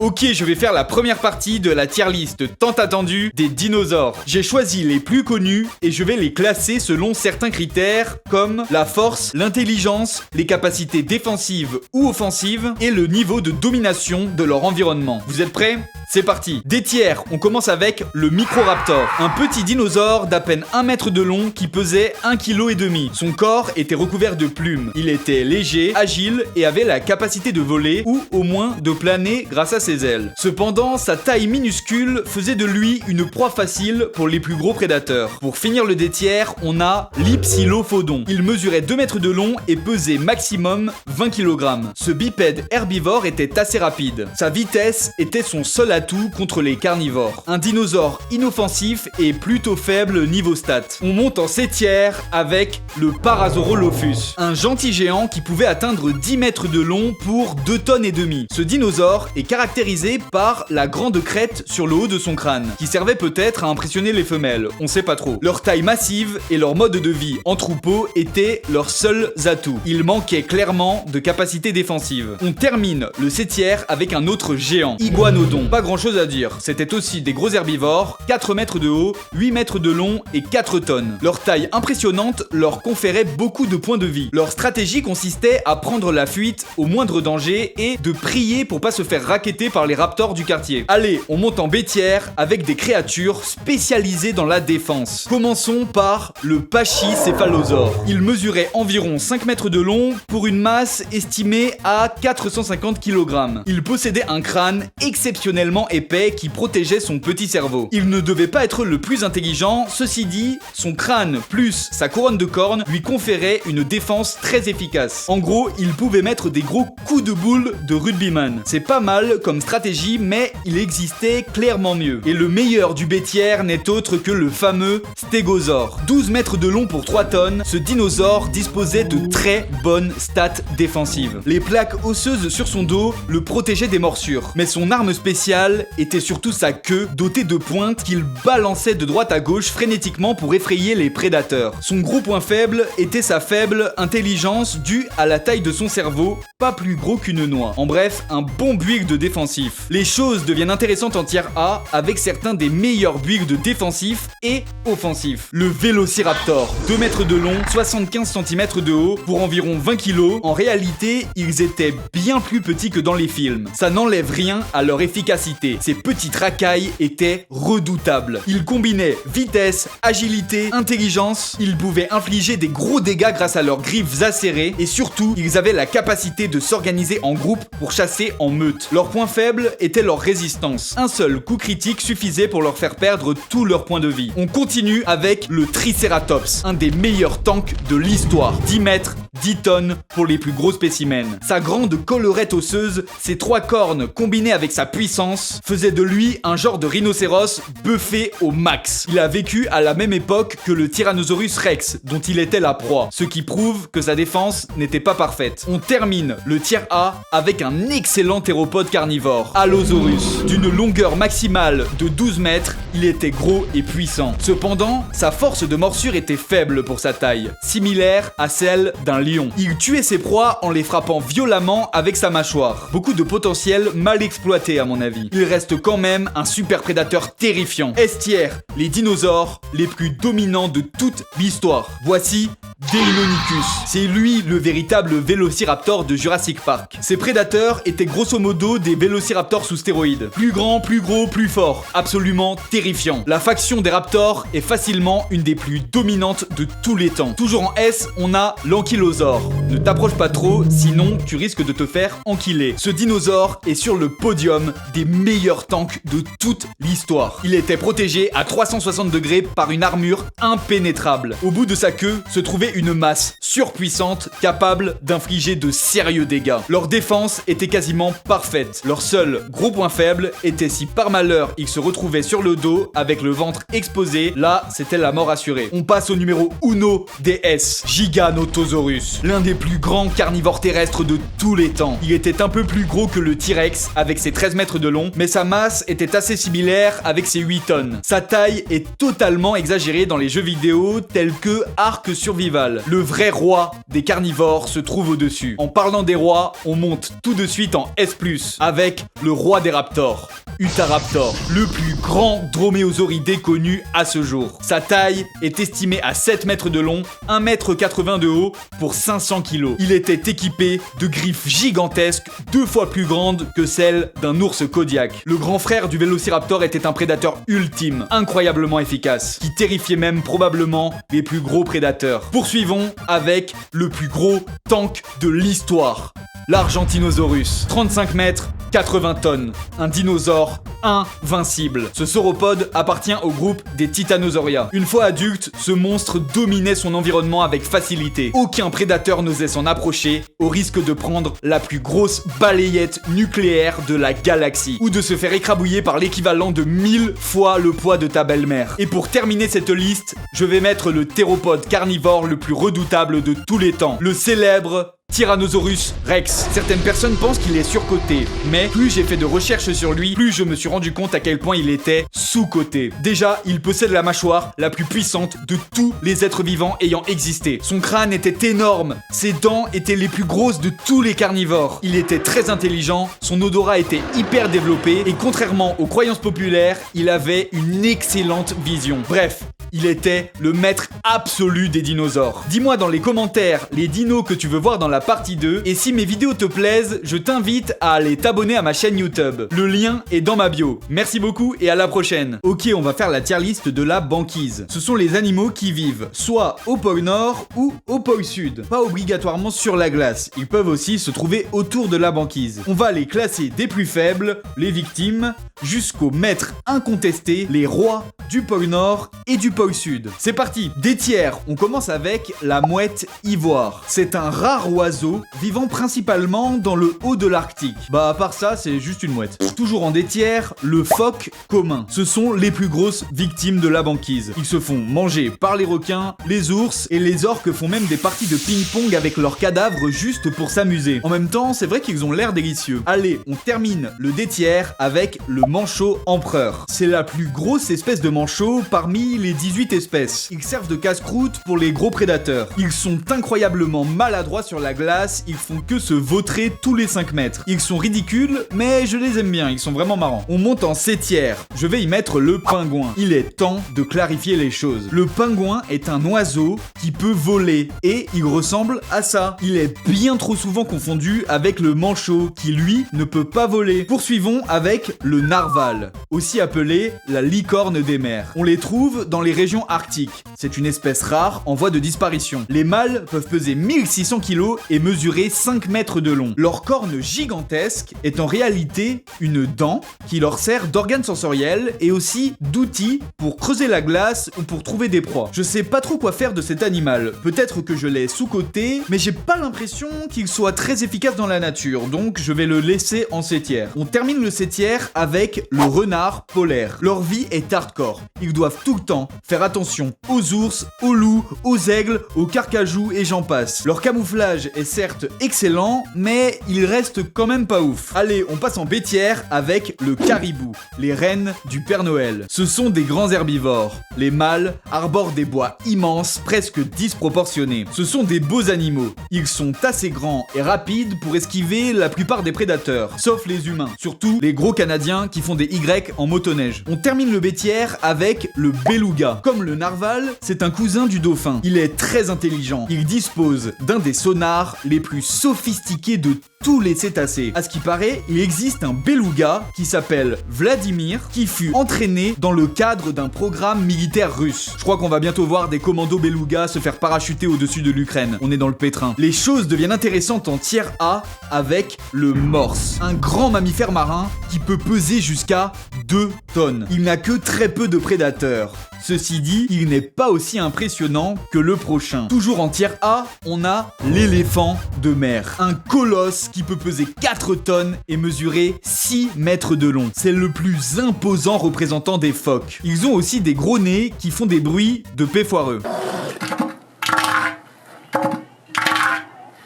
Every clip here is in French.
Ok, je vais faire la première partie de la tier list tant attendue des dinosaures. J'ai choisi les plus connus et je vais les classer selon certains critères comme la force, l'intelligence, les capacités défensives ou offensives et le niveau de domination de leur environnement. Vous êtes prêts ? C'est parti. Des tiers, on commence avec le Microraptor, un petit dinosaure d'à peine 1 mètre de long qui pesait 1,5 kg. Son corps était recouvert de plumes. Il était léger, agile et avait la capacité de voler ou au moins de planer grâce à ses ailes. Cependant, sa taille minuscule faisait de lui une proie facile pour les plus gros prédateurs. Pour finir le D tiers, on a l'Hypsilophodon. Il mesurait 2 mètres de long et pesait maximum 20 kg. Ce bipède herbivore était assez rapide. Sa vitesse était son seul atout contre les carnivores. Un dinosaure inoffensif et plutôt faible niveau stats. On monte en C tiers avec le Parasaurolophus, un gentil géant qui pouvait atteindre 10 mètres de long pour 2,5 tonnes. Ce dinosaure est caractérisé par la grande crête sur le haut de son crâne, qui servait peut-être à impressionner les femelles, on sait pas trop. Leur taille massive et leur mode de vie en troupeau étaient leurs seuls atouts. Il manquait clairement de capacité défensive. On termine le C tiers avec un autre géant, Iguanodon. Pas grand chose à dire, c'était aussi des gros herbivores, 4 mètres de haut, 8 mètres de long et 4 tonnes. Leur taille impressionnante leur conférait beaucoup de points de vie. Leur stratégie consistait à prendre la fuite au moindre danger et de prier pour pas se faire racketter par les raptors du quartier. Allez, on monte en B tiers avec des créatures spécialisées dans la défense. Commençons par le Pachycéphalosaure. Il mesurait environ 5 mètres de long pour une masse estimée à 450 kg. Il possédait un crâne exceptionnellement épais qui protégeait son petit cerveau. Il ne devait pas être le plus intelligent, ceci dit, son crâne plus sa couronne de cornes lui conférait une défense très efficace. En gros, il pouvait mettre des gros coups de boule de rugbyman. C'est pas mal comme stratégie, mais il existait clairement mieux. Et le meilleur du B tiers n'est autre que le fameux Stégosaure. 12 mètres de long pour 3 tonnes, ce dinosaure disposait de très bonnes stats défensives. Les plaques osseuses sur son dos le protégeaient des morsures, mais son arme spéciale était surtout sa queue dotée de pointes qu'il balançait de droite à gauche frénétiquement pour effrayer les prédateurs. Son gros point faible était sa faible intelligence due à la taille de son cerveau, pas plus gros qu'une noix. En bref, un bon build défensif. Les choses deviennent intéressantes en tier A avec certains des meilleurs builds défensifs et offensifs. Le Vélociraptor, 2 mètres de long, 75 cm de haut pour environ 20 kg. En réalité, ils étaient bien plus petits que dans les films. Ça n'enlève rien à leur efficacité. Ces petites racailles étaient redoutables. Ils combinaient vitesse, agilité, intelligence. Ils pouvaient infliger des gros dégâts grâce à leurs griffes acérées et surtout, ils avaient la capacité de s'organiser en groupe pour chasser en meute. Leur point faible était leur résistance. Un seul coup critique suffisait pour leur faire perdre tout leur point de vie. On continue avec le Triceratops, un des meilleurs tanks de l'histoire. 10 mètres, 10 tonnes pour les plus gros spécimens. Sa grande collerette osseuse, ses 3 cornes combinées avec sa puissance, faisait de lui un genre de rhinocéros buffé au max. Il a vécu à la même époque que le Tyrannosaurus Rex, dont il était la proie, ce qui prouve que sa défense n'était pas parfaite. On termine le tier A avec un excellent théropode carnivore, Allosaurus. D'une longueur maximale de 12 mètres, il était gros et puissant. Cependant, sa force de morsure était faible pour sa taille, similaire à celle d'un lion. Il tuait ses proies en les frappant violemment avec sa mâchoire. Beaucoup de potentiel mal exploité à mon avis. Il reste quand même un super prédateur terrifiant. S tier, les dinosaures les plus dominants de toute l'histoire. Voici Deinonychus. C'est lui le véritable vélociraptor de Jurassic Park. Ces prédateurs étaient grosso modo des vélociraptors sous stéroïdes. Plus grands, plus gros, plus forts. Absolument terrifiant. La faction des raptors est facilement une des plus dominantes de tous les temps. Toujours en S, on a l'ankylosaure. Ne t'approche pas trop, sinon tu risques de te faire enkyler. Ce dinosaure est sur le podium des meilleurs tanks de toute l'histoire. Il était protégé à 360 degrés par une armure impénétrable. Au bout de sa queue se trouvait une masse surpuissante capable d'infliger de sérieux dégâts. Leur défense était quasiment parfaite. Leur seul gros point faible était si par malheur ils se retrouvaient sur le dos avec le ventre exposé, là c'était la mort assurée. On passe au numéro 1 des S, Giganotosaurus, l'un des plus grands carnivores terrestres de tous les temps. Il était un peu plus gros que le T-Rex avec ses 13 mètres de long, mais sa masse était assez similaire avec ses 8 tonnes. Sa taille est totalement exagérée dans les jeux vidéo tels que Ark Survival rival. Le vrai roi des carnivores se trouve au-dessus. En parlant des rois, on monte tout de suite en S+, avec le roi des raptors. Utahraptor, le plus grand droméosauridé connu à ce jour. Sa taille est estimée à 7 mètres de long, 1,80 m de haut pour 500 kg. Il était équipé de griffes gigantesques, 2 fois plus grandes que celles d'un ours Kodiak. Le grand frère du Vélociraptor était un prédateur ultime, incroyablement efficace, qui terrifiait même probablement les plus gros prédateurs. Poursuivons avec le plus gros tank de l'histoire. L'Argentinosaurus, 35 mètres, 80 tonnes, un dinosaure invincible. Ce sauropode appartient au groupe des Titanosauria. Une fois adulte, ce monstre dominait son environnement avec facilité. Aucun prédateur n'osait s'en approcher, au risque de prendre la plus grosse balayette nucléaire de la galaxie, ou de se faire écrabouiller par l'équivalent de 1000 fois le poids de ta belle-mère. Et pour terminer cette liste, je vais mettre le théropode carnivore le plus redoutable de tous les temps, le célèbre Tyrannosaurus Rex. Certaines personnes pensent qu'il est surcoté, mais plus j'ai fait de recherches sur lui, plus je me suis rendu compte à quel point il était sous-coté. Déjà, il possède la mâchoire la plus puissante de tous les êtres vivants ayant existé. Son crâne était énorme, ses dents étaient les plus grosses de tous les carnivores. Il était très intelligent, son odorat était hyper développé, et contrairement aux croyances populaires, il avait une excellente vision. Bref, il était le maître absolu des dinosaures. Dis-moi dans les commentaires les dinos que tu veux voir dans la partie 2, et si mes vidéos te plaisent, je t'invite à aller t'abonner à ma chaîne YouTube. Le lien est dans ma bio. Merci beaucoup et à la prochaine. Ok, on va faire la tier list de la banquise. Ce sont les animaux qui vivent soit au pôle Nord ou au pôle Sud. Pas obligatoirement sur la glace, ils peuvent aussi se trouver autour de la banquise. On va les classer des plus faibles, les victimes, jusqu'aux maîtres incontestés, les rois du pôle Nord et du pôle Sud. C'est parti. Des tiers, on commence avec la mouette ivoire. C'est un rare oiseau vivant principalement dans le haut de l'Arctique. Bah à part ça, c'est juste une mouette. Toujours en des tiers, le phoque commun. Ce sont les plus grosses victimes de la banquise. Ils se font manger par les requins, les ours et les orques font même des parties de ping-pong avec leurs cadavres juste pour s'amuser. En même temps, c'est vrai qu'ils ont l'air délicieux. Allez, on termine le des tiers avec le manchot empereur. C'est la plus grosse espèce de manchot parmi les 18 espèces. Ils servent de casse-croûte pour les gros prédateurs. Ils sont incroyablement maladroits sur la glace, ils font que se vautrer tous les 5 mètres. Ils sont ridicules, mais je les aime bien, ils sont vraiment marrants. On monte en 7 tiers. Je vais y mettre le pingouin. Il est temps de clarifier les choses. Le pingouin est un oiseau qui peut voler, et il ressemble à ça. Il est bien trop souvent confondu avec le manchot, qui lui ne peut pas voler. Poursuivons avec le narval, aussi appelé la licorne des mers. On les trouve dans les régions arctiques. C'est une espèce rare en voie de disparition. Les mâles peuvent peser 1600 kg et mesurer 5 mètres de long. Leur corne gigantesque est en réalité une dent qui leur sert d'organe sensoriel et aussi d'outil pour creuser la glace ou pour trouver des proies. Je sais pas trop quoi faire de cet animal. Peut-être que je l'ai sous-coté, mais j'ai pas l'impression qu'il soit très efficace dans la nature, donc je vais le laisser en sétière. On termine le sétière avec le renard polaire. Leur vie est hardcore. Ils doivent tout le temps faire attention aux ours, aux loups, aux aigles, aux carcajous et j'en passe. Leur camouflage est certes excellent, mais il reste quand même pas ouf. Allez, on passe en bêtière avec le caribou, les reines du Père Noël. Ce sont des grands herbivores. Les mâles arborent des bois immenses, presque disproportionnés. Ce sont des beaux animaux. Ils sont assez grands et rapides pour esquiver la plupart des prédateurs, sauf les humains, surtout les gros canadiens qui font des Y en motoneige. On termine le bêtière avec le beluga. Comme le narval, c'est un cousin du dauphin. Il est très intelligent. Il dispose d'un des sonars les plus sophistiqués de tous les cétacés. À ce qui paraît, il existe un beluga qui s'appelle Vladimir qui fut entraîné dans le cadre d'un programme militaire russe. Je crois qu'on va bientôt voir des commandos beluga se faire parachuter au-dessus de l'Ukraine. On est dans le pétrin. Les choses deviennent intéressantes en tiers A avec le morse, un grand mammifère marin qui peut peser jusqu'à 2 tonnes. Il n'a que très peu de prédateurs. Ceci dit, il n'est pas aussi impressionnant que le prochain. Toujours en tiers A, on a l'éléphant de mer. Un colosse qui peut peser 4 tonnes et mesurer 6 mètres de long. C'est le plus imposant représentant des phoques. Ils ont aussi des gros nez qui font des bruits de paix foireux.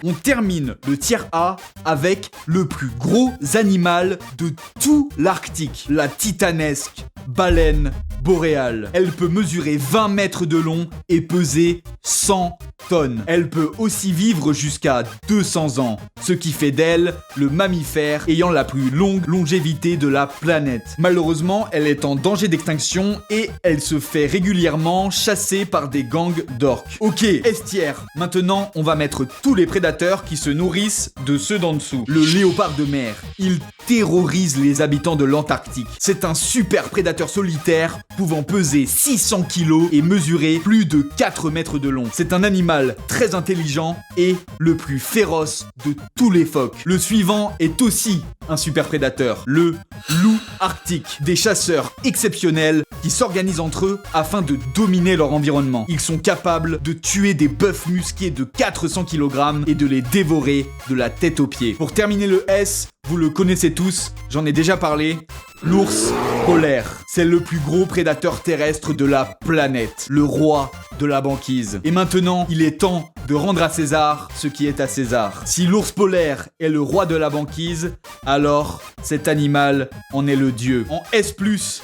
On termine le tiers A avec le plus gros animal de tout l'Arctique, la titanesque baleine boréale. Elle peut mesurer 20 mètres de long et peser 100 tonnes. Elle peut aussi vivre jusqu'à 200 ans, ce qui fait d'elle le mammifère ayant la plus longue longévité de la planète. Malheureusement, elle est en danger d'extinction et elle se fait régulièrement chasser par des gangs d'orques. Ok, estière. Maintenant, on va mettre tous les prédateurs qui se nourrissent de ceux d'en dessous. Le léopard de mer. Il terrorise les habitants de l'Antarctique. C'est un super prédateur solitaire pouvant peser 600 kg et mesurer plus de 4 mètres de long. C'est un animal très intelligent et le plus féroce de tous les phoques. Le suivant est aussi un super prédateur, le loup arctique. Des chasseurs exceptionnels qui s'organisent entre eux afin de dominer leur environnement. Ils sont capables de tuer des bœufs musqués de 400 kg et de les dévorer de la tête aux pieds. Pour terminer le S, vous le connaissez tous, j'en ai déjà parlé, l'ours polaire. C'est le plus gros prédateur terrestre de la planète, le roi de la banquise. Et maintenant, il est temps de rendre à César ce qui est à César. Si l'ours polaire est le roi de la banquise, alors cet animal en est le dieu. En S+,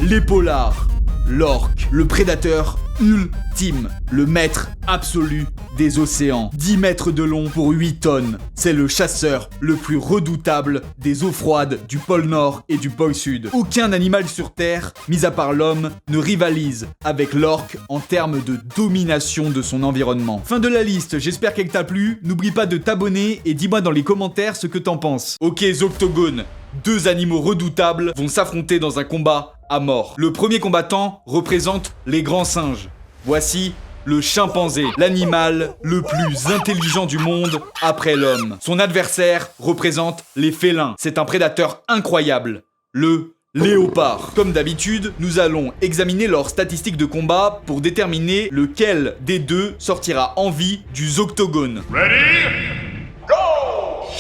les polars. L'orque, le prédateur ultime, le maître absolu des océans. 10 mètres de long pour 8 tonnes. C'est le chasseur le plus redoutable des eaux froides du pôle Nord et du pôle Sud. Aucun animal sur Terre, mis à part l'homme, ne rivalise avec l'orque en termes de domination de son environnement. Fin de la liste, j'espère qu'elle t'a plu. N'oublie pas de t'abonner et dis-moi dans les commentaires ce que t'en penses. Ok, Zoctogone. 2 animaux redoutables vont s'affronter dans un combat à mort. Le premier combattant représente les grands singes. Voici le chimpanzé, l'animal le plus intelligent du monde après l'homme. Son adversaire représente les félins. C'est un prédateur incroyable, le léopard. Comme d'habitude, nous allons examiner leurs statistiques de combat pour déterminer lequel des deux sortira en vie du Zoctogone. Ready?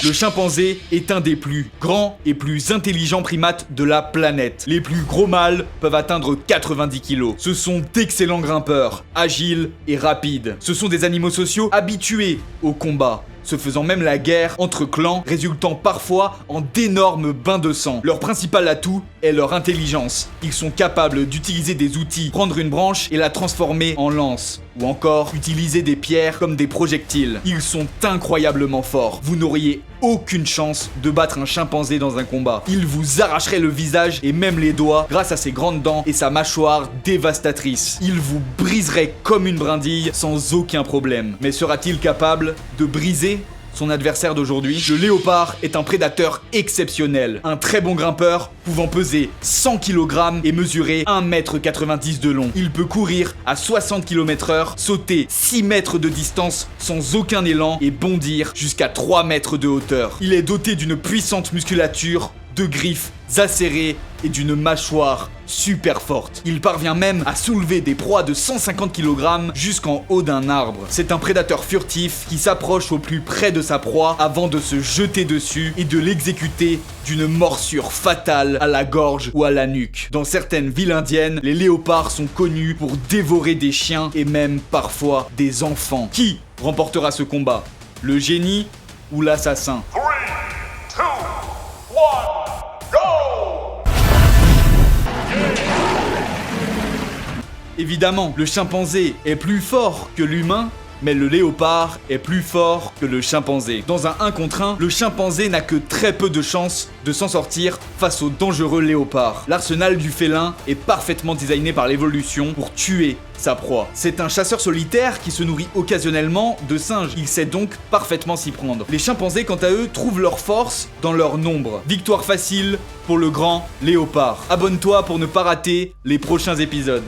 Le chimpanzé est un des plus grands et plus intelligents primates de la planète. Les plus gros mâles peuvent atteindre 90 kg. Ce sont d'excellents grimpeurs, agiles et rapides. Ce sont des animaux sociaux habitués au combat, se faisant même la guerre entre clans, résultant parfois en d'énormes bains de sang. Leur principal atout est leur intelligence. Ils sont capables d'utiliser des outils, prendre une branche et la transformer en lance, ou encore utiliser des pierres comme des projectiles. Ils sont incroyablement forts. Vous n'auriez aucune chance de battre un chimpanzé dans un combat. Il vous arracherait le visage et même les doigts grâce à ses grandes dents et sa mâchoire dévastatrice. Il vous briserait comme une brindille sans aucun problème. Mais sera-t-il capable de briser son adversaire d'aujourd'hui? Le léopard est un prédateur exceptionnel, un très bon grimpeur pouvant peser 100 kg et mesurer 1,90 m de long. Il peut courir à 60 km/h, sauter 6 mètres de distance sans aucun élan et bondir jusqu'à 3 mètres de hauteur. Il est doté d'une puissante musculature, de griffes acérées et d'une mâchoire super forte. Il parvient même à soulever des proies de 150 kg jusqu'en haut d'un arbre. C'est un prédateur furtif qui s'approche au plus près de sa proie avant de se jeter dessus et de l'exécuter d'une morsure fatale à la gorge ou à la nuque. Dans certaines villes indiennes, les léopards sont connus pour dévorer des chiens et même parfois des enfants. Qui remportera ce combat? Le génie ou l'assassin? 3, 2, 1, go! Évidemment, le chimpanzé est plus fort que l'humain, mais le léopard est plus fort que le chimpanzé. Dans un 1 contre 1, le chimpanzé n'a que très peu de chances de s'en sortir face au dangereux léopard. L'arsenal du félin est parfaitement designé par l'évolution pour tuer sa proie. C'est un chasseur solitaire qui se nourrit occasionnellement de singes. Il sait donc parfaitement s'y prendre. Les chimpanzés, quant à eux, trouvent leur force dans leur nombre. Victoire facile pour le grand léopard. Abonne-toi pour ne pas rater les prochains épisodes.